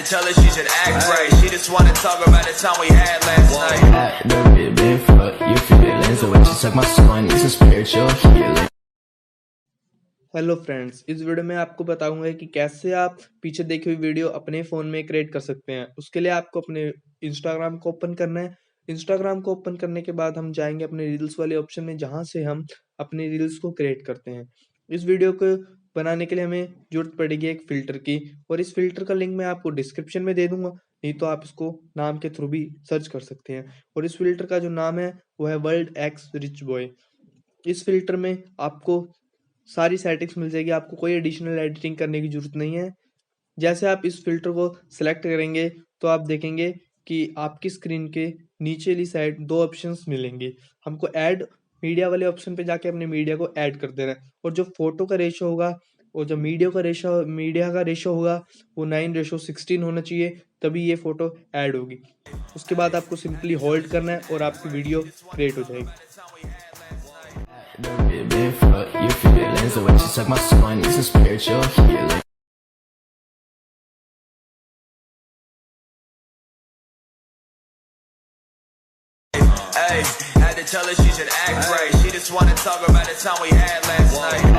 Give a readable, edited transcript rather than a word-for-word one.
tell her she should act right. She just wanna talk about the time we had last night. Hello friends, इस video में आपको बताऊंगा कि कैसे आप पीछे देखी हुई वीडियो अपने फ़ोन में क्रिएट कर सकते हैं। उसके लिए आपको अपने इंस्टाग्राम को ओपन करना है। इंस्टाग्राम को ओपन करने के बाद हम जाएंगे अपने रील्स वाले ऑप्शन में, जहां से हम अपने रील्स को क्रिएट करते हैं। इस वीडियो को बनाने के लिए हमें जरूरत पड़ेगी एक फ़िल्टर की, और इस फिल्टर का लिंक मैं आपको डिस्क्रिप्शन में दे दूंगा, नहीं तो आप इसको नाम के थ्रू भी सर्च कर सकते हैं। और इस फिल्टर का जो नाम है वो है वर्ल्ड एक्स रिच बॉय। इस फिल्टर में आपको सारी सेटिंग्स मिल जाएगी, आपको कोई एडिशनल एडिटिंग करने की ज़रूरत नहीं है। जैसे आप इस फिल्टर को सिलेक्ट करेंगे तो आप देखेंगे कि आपकी स्क्रीन के नीचेली साइड दो ऑप्शंस मिलेंगे। हमको ऐड मीडिया वाले ऑप्शन पे जाके अपने मीडिया को ऐड कर देना है, और जो फोटो का रेशो होगा और जो मीडिया का रेशो होगा वो 9:16 होना चाहिए, तभी ये फ़ोटो ऐड होगी। उसके बाद आपको सिंपली होल्ड करना है और आपकी वीडियो क्रिएट हो जाएगी। Hey, had to tell her she should act right. She just wanna talk about the time we had last night.